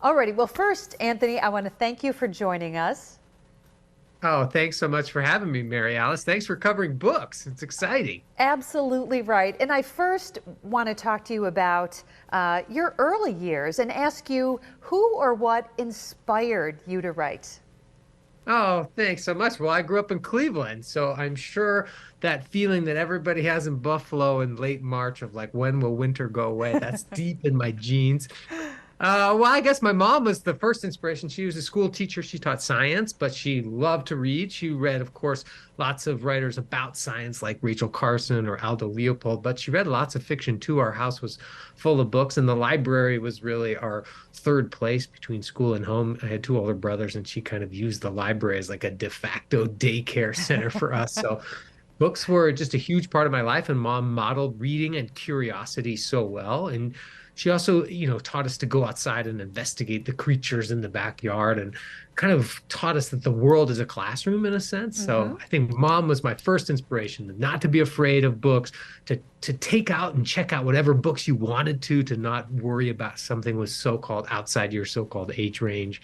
Alrighty, well first, Anthony, I want to thank you for joining us. Oh, thanks so much for having me, Maryalice. Thanks for covering books. It's exciting. Absolutely right. And I first want to talk to you about your early years and ask you who or what inspired you to write? Oh, thanks so much. Well, I grew up in Cleveland, so I'm sure that feeling that everybody has in Buffalo in late March of like, when will winter go away? That's deep in my genes. Well, I guess my mom was the first inspiration. She was a school teacher. She taught science, but she loved to read. She read, of course, lots of writers about science like Rachel Carson or Aldo Leopold, but she read lots of fiction too. Our house was full of books, and the library was really our third place between school and home. I had two older brothers, and she kind of used the library as like a de facto daycare center for us. So books were just a huge part of my life, and mom modeled reading and curiosity so well. And she also, taught us to go outside and investigate the creatures in the backyard and kind of taught us that the world is a classroom in a sense. Hmm. So I think mom was my first inspiration, not to be afraid of books, to take out and check out whatever books you wanted to not worry about something was so-called outside your so-called age range.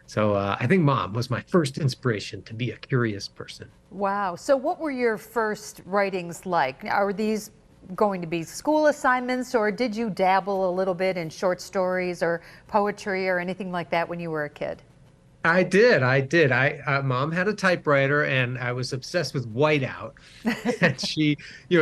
So I think mom was my first inspiration to be a curious person. Wow. So what were your first writings like? Are these going to be school assignments, or did you dabble a little bit in short stories or poetry or anything like that when you were a kid? I did. I did. Mom had a typewriter and I was obsessed with whiteout. And she,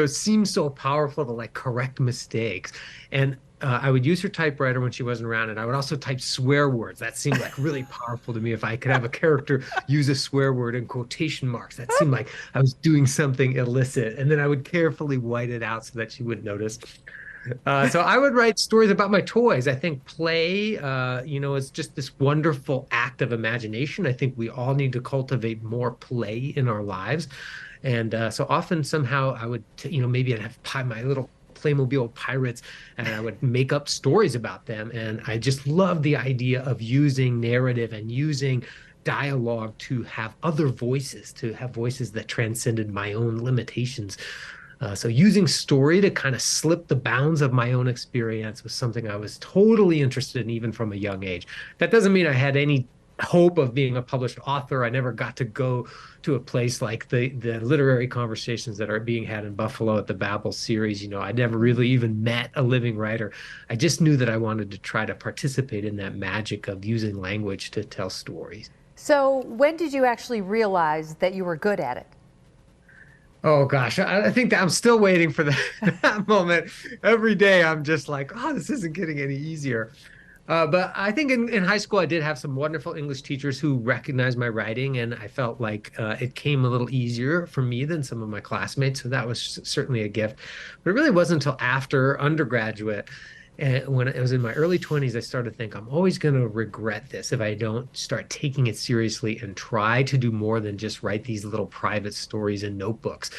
seemed so powerful to like correct mistakes. And I would use her typewriter when she wasn't around, and I would also type swear words. That seemed like really powerful to me. If I could have a character use a swear word in quotation marks, that seemed like I was doing something illicit. And then I would carefully white it out so that she wouldn't notice. So I would write stories about my toys. I think play, is just this wonderful act of imagination. I think we all need to cultivate more play in our lives. And so often somehow I would, maybe I'd have my little Playmobil pirates and I would make up stories about them. And I just love the idea of using narrative and using dialogue to have other voices, to have voices that transcended my own limitations. So using story to kind of slip the bounds of my own experience was something I was totally interested in, even from a young age. That doesn't mean I had any hope of being a published author. I never got to go to a place like the literary conversations that are being had in Buffalo at the Babel series. I never really even met a living writer. I just knew that I wanted to try to participate in that magic of using language to tell stories. So when did you actually realize that you were good at it? Oh gosh, I think that I'm still waiting for that moment. Every day I'm just like, oh, this isn't getting any easier. But I think in high school I did have some wonderful English teachers who recognized my writing, and I felt like it came a little easier for me than some of my classmates. So that was certainly a gift. But it really wasn't until after undergraduate, and when it was in my early 20s, I started to think I'm always going to regret this if I don't start taking it seriously and try to do more than just write these little private stories in notebooks.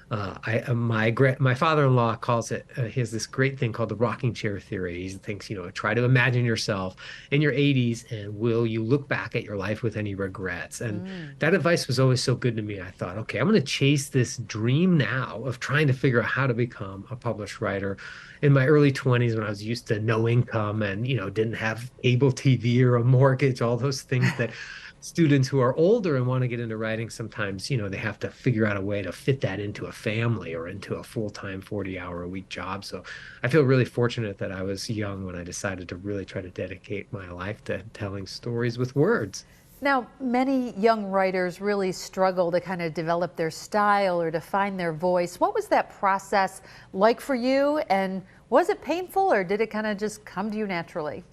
My father-in-law calls it, he has this great thing called the rocking chair theory. He thinks, try to imagine yourself in your 80s and will you look back at your life with any regrets? And Mm. that advice was always so good to me. I thought, okay, I'm going to chase this dream now of trying to figure out how to become a published writer. In my early 20s, when I was used to no income and, didn't have cable TV or a mortgage, all those things that students who are older and want to get into writing sometimes, they have to figure out a way to fit that into a family or into a full-time 40-hour-a-week job. So I feel really fortunate that I was young when I decided to really try to dedicate my life to telling stories with words. Now, many young writers really struggle to kind of develop their style or to find their voice. What was that process like for you? And was it painful, or did it kind of just come to you naturally?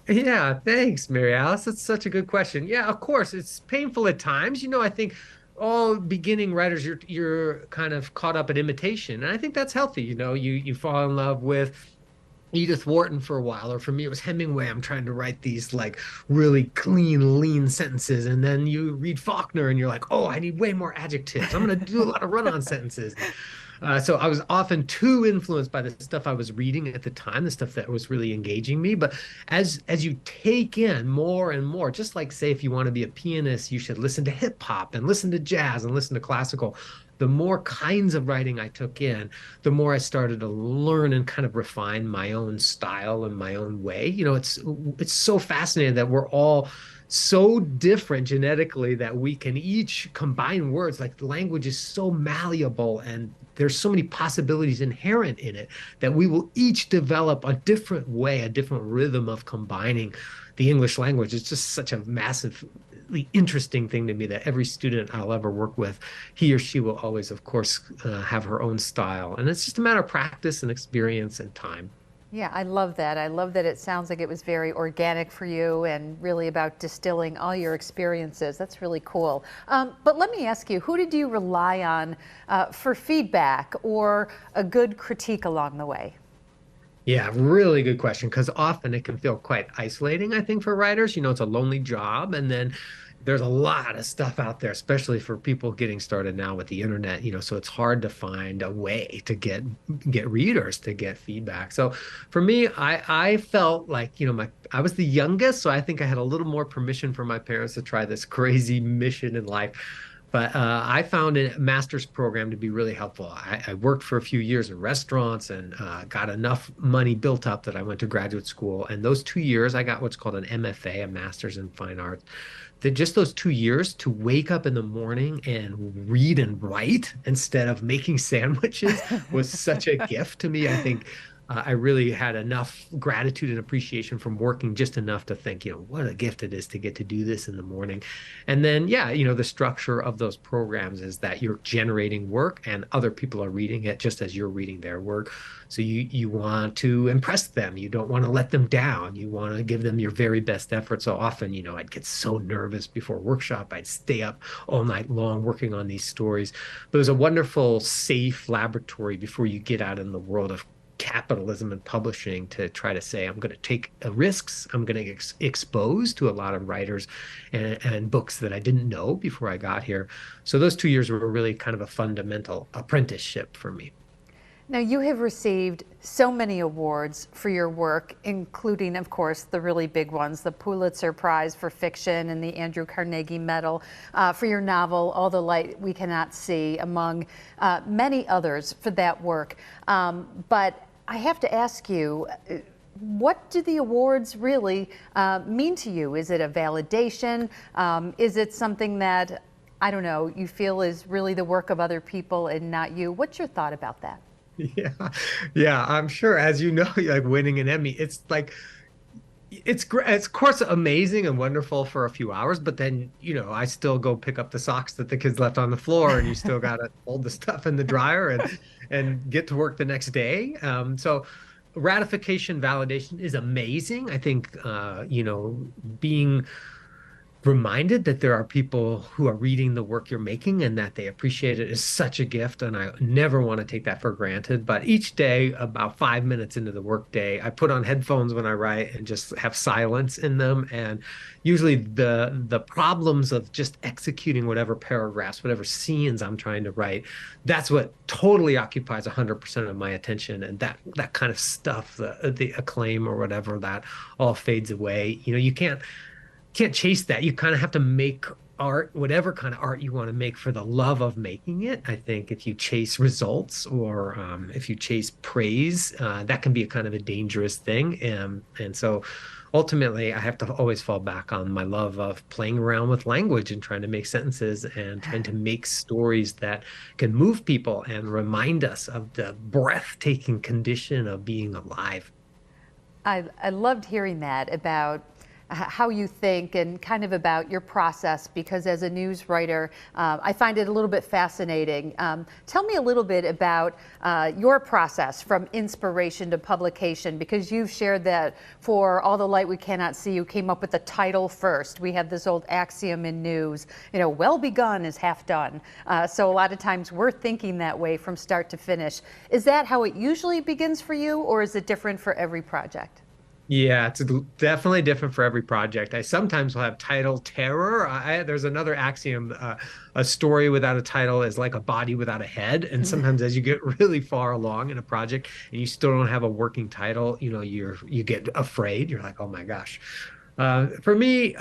Yeah, thanks, Maryalice. That's such a good question. Yeah, of course, it's painful at times. I think all beginning writers, you're kind of caught up in imitation, and I think that's healthy. You fall in love with Edith Wharton for a while, or for me, it was Hemingway. I'm trying to write these like really clean, lean sentences, and then you read Faulkner, and you're like, oh, I need way more adjectives. I'm going to do a lot of run-on sentences. So I was often too influenced by the stuff I was reading at the time, the stuff that was really engaging me. But as you take in more and more, just like say if you want to be a pianist, you should listen to hip hop and listen to jazz and listen to classical. the more kinds of writing I took in, the more I started to learn and kind of refine my own style and my own way. It's so fascinating that we're all so different genetically that we can each combine words. Like the language is so malleable and there's so many possibilities inherent in it that we will each develop a different way, a different rhythm of combining the English language. It's just such a massively interesting thing to me that every student I'll ever work with, he or she will always, of course, have her own style. And it's just a matter of practice and experience and time. Yeah, I love that. I love that it sounds like it was very organic for you and really about distilling all your experiences. That's really cool. But let me ask you, who did you rely on for feedback or a good critique along the way? Yeah, really good question. Because often it can feel quite isolating, I think, for writers. It's a lonely job. And then there's a lot of stuff out there, especially for people getting started now with the internet, so it's hard to find a way to get readers, to get feedback. So for me, I felt like, I was the youngest, so I think I had a little more permission from my parents to try this crazy mission in life. But I found a master's program to be really helpful. I worked for a few years in restaurants and got enough money built up that I went to graduate school. And those 2 years, I got what's called an MFA, a Master's in Fine Arts. That just those 2 years to wake up in the morning and read and write instead of making sandwiches was such a gift to me. I think I really had enough gratitude and appreciation from working just enough to think, what a gift it is to get to do this in the morning. And then, yeah, the structure of those programs is that you're generating work and other people are reading it just as you're reading their work. So you want to impress them. You don't want to let them down. You want to give them your very best effort. So often, I'd get so nervous before workshop. I'd stay up all night long working on these stories. But it was a wonderful, safe laboratory before you get out in the world of capitalism and publishing to try to say, I'm going to take risks. I'm going to expose to a lot of writers and books that I didn't know before I got here. So those 2 years were really kind of a fundamental apprenticeship for me. Now, you have received so many awards for your work, including, of course, the really big ones, the Pulitzer Prize for fiction and the Andrew Carnegie Medal for your novel, All the Light We Cannot See, among many others for that work. But I have to ask you, what do the awards really mean to you? Is it a validation? Is it something that, I don't know, you feel is really the work of other people and not you? What's your thought about that? Yeah, yeah, I'm sure. As you know, like winning an Emmy, it's like it's great. It's of course amazing and wonderful for a few hours, but then I still go pick up the socks that the kids left on the floor, and you still gotta fold the stuff in the dryer and get to work the next day. So ratification, validation is amazing. I think being reminded that there are people who are reading the work you're making and that they appreciate it is such a gift. And I never want to take that for granted. But each day, about 5 minutes into the workday, I put on headphones when I write and just have silence in them. And usually the problems of just executing whatever paragraphs, whatever scenes I'm trying to write, that's what totally occupies 100% of my attention. And that kind of stuff, the acclaim or whatever, that all fades away. You can't chase that. You kind of have to make art, whatever kind of art you want to make, for the love of making it. I think if you chase results or if you chase praise, that can be a kind of a dangerous thing. And so ultimately, I have to always fall back on my love of playing around with language and trying to make sentences and trying to make stories that can move people and remind us of the breathtaking condition of being alive. I loved hearing that about how you think and kind of about your process, because as a news writer, I find it a little bit fascinating. Tell me a little bit about your process from inspiration to publication, because you've shared that for All the Light We Cannot See, you came up with the title first. We have this old axiom in news, well begun is half done. So a lot of times we're thinking that way from start to finish. Is that how it usually begins for you, or is it different for every project? Yeah, it's definitely different for every project. I sometimes will have title terror. There's another axiom, a story without a title is like a body without a head. And sometimes as you get really far along in a project and you still don't have a working title, you get afraid. You're like, oh my gosh. For me,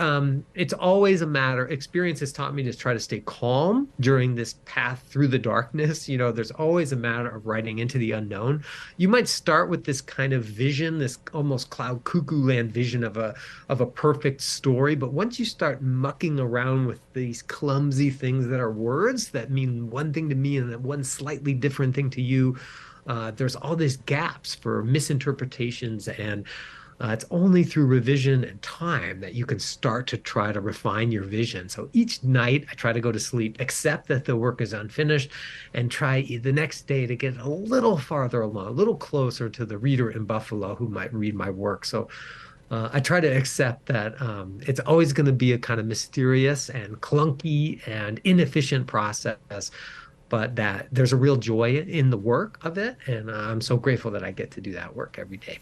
it's always a matter. Experience has taught me to try to stay calm during this path through the darkness. There's always a matter of writing into the unknown. You might start with this kind of vision, this almost cloud cuckoo land vision of a perfect story, but once you start mucking around with these clumsy things that are words that mean one thing to me and one slightly different thing to you, there's all these gaps for misinterpretations and it's only through revision and time that you can start to try to refine your vision. So each night I try to go to sleep, accept that the work is unfinished, and try the next day to get a little farther along, a little closer to the reader in Buffalo who might read my work. So I try to accept that it's always going to be a kind of mysterious and clunky and inefficient process, but that there's a real joy in the work of it. And I'm so grateful that I get to do that work every day.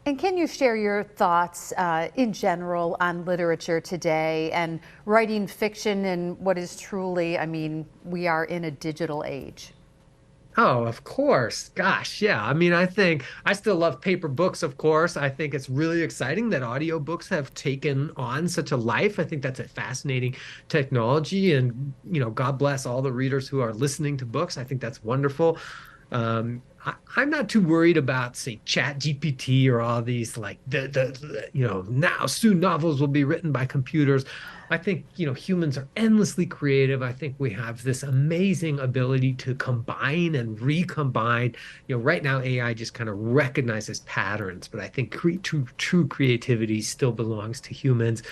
And can you share your thoughts in general on literature today and writing fiction in what is truly, I mean, we are in a digital age? Oh, of course. Gosh, yeah. I mean, I think I still love paper books, of course. I think it's really exciting that audiobooks have taken on such a life. I think that's a fascinating technology. And, God bless all the readers who are listening to books. I think that's wonderful. I'm not too worried about, say, Chat GPT or all these like now soon novels will be written by computers. I think, humans are endlessly creative. I think we have this amazing ability to combine and recombine. Right now AI just kind of recognizes patterns, but I think true creativity still belongs to humans.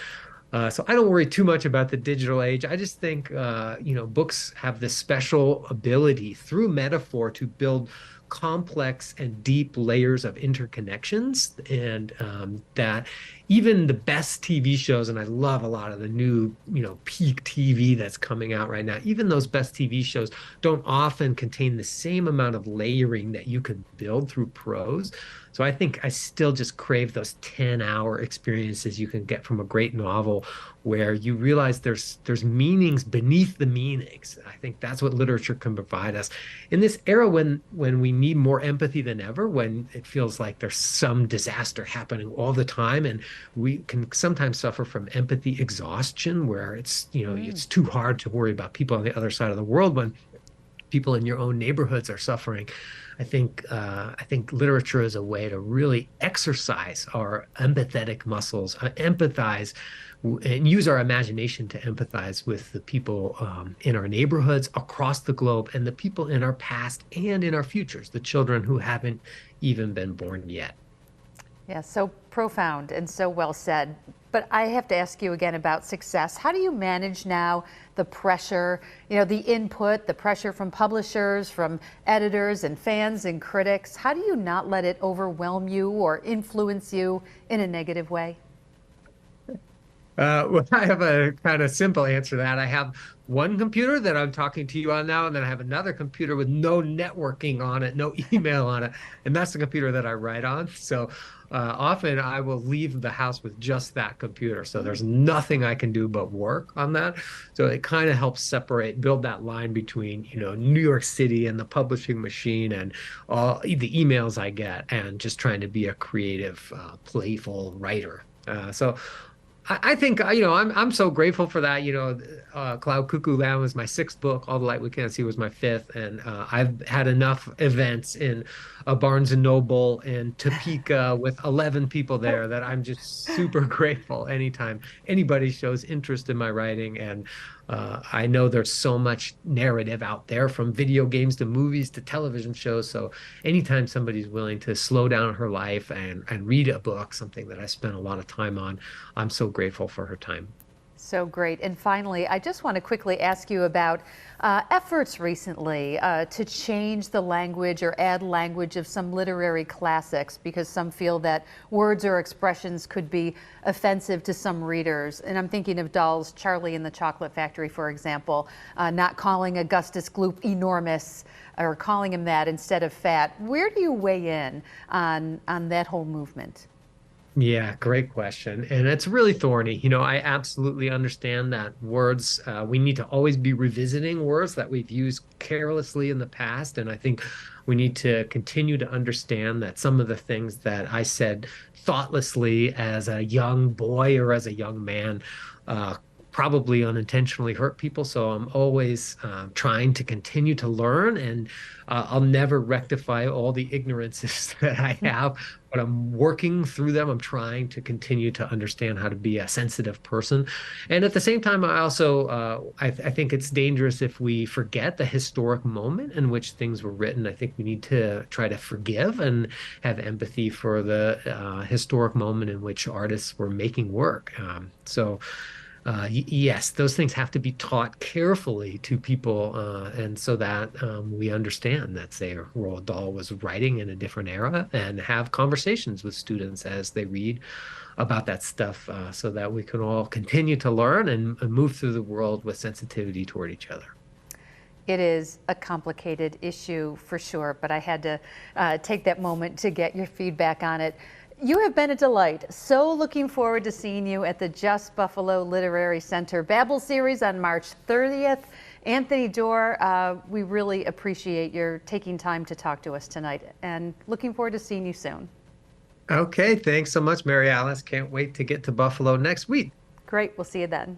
So I don't worry too much about the digital age. I just think, books have this special ability through metaphor to build complex and deep layers of interconnections, and that even the best TV shows, and I love a lot of the new, peak TV that's coming out right now, even those best TV shows don't often contain the same amount of layering that you could build through prose. So I think I still just crave those 10-hour experiences you can get from a great novel where you realize there's meanings beneath the meanings. I think that's what literature can provide us. In this era when we need more empathy than ever, when it feels like there's some disaster happening all the time, and we can sometimes suffer from empathy exhaustion where it's too hard to worry about people on the other side of the world when people in your own neighborhoods are suffering. I think literature is a way to really exercise our empathetic muscles, empathize, and use our imagination to empathize with the people in our neighborhoods across the globe and the people in our past and in our futures, the children who haven't even been born yet. Yeah, so profound and so well said. But I have to ask you again about success. How do you manage now the pressure, the input, the pressure from publishers, from editors and fans and critics? How do you not let it overwhelm you or influence you in a negative way? Well, I have a kind of simple answer to that. I have one computer that I'm talking to you on now, and then I have another computer with no networking on it, no email on it, and that's the computer that I write on. So often I will leave the house with just that computer. So there's nothing I can do but work on that. So it kind of helps build that line between, New York City and the publishing machine and all the emails I get, and just trying to be a creative, playful writer. So I think, I'm so grateful for that. Cloud Cuckoo Land was my sixth book. All the Light We Can't See was my fifth. And I've had enough events in a Barnes and Noble in Topeka with 11 people there that I'm just super grateful anytime anybody shows interest in my writing. And I know there's so much narrative out there, from video games to movies to television shows. So anytime somebody's willing to slow down her life and read a book, something that I spent a lot of time on, I'm so grateful for her time. So great. And finally, I just want to quickly ask you about efforts recently to change the language or add language of some literary classics, because some feel that words or expressions could be offensive to some readers. And I'm thinking of Dahl's Charlie and the Chocolate Factory, for example, not calling Augustus Gloop enormous or calling him that instead of fat. Where do you weigh in on that whole movement? Yeah, great question. And it's really thorny. I absolutely understand that words, we need to always be revisiting words that we've used carelessly in the past. And I think we need to continue to understand that some of the things that I said thoughtlessly as a young boy or as a young man, uh, probably unintentionally hurt people. So I'm always trying to continue to learn, and I'll never rectify all the ignorances that I have, but I'm working through them. I'm trying to continue to understand how to be a sensitive person. And at the same time, I also I think it's dangerous if we forget the historic moment in which things were written. I think we need to try to forgive and have empathy for the historic moment in which artists were making work. Yes, those things have to be taught carefully to people, and so that we understand that, say, Roald Dahl was writing in a different era, and have conversations with students as they read about that stuff, so that we can all continue to learn and move through the world with sensitivity toward each other. It is a complicated issue for sure, but I had to take that moment to get your feedback on it. You have been a delight. So looking forward to seeing you at the Just Buffalo Literary Center Babel series on March 30th. Anthony Doerr, we really appreciate your taking time to talk to us tonight, and looking forward to seeing you soon. Okay, thanks so much, Maryalice. Can't wait to get to Buffalo next week. Great, we'll see you then.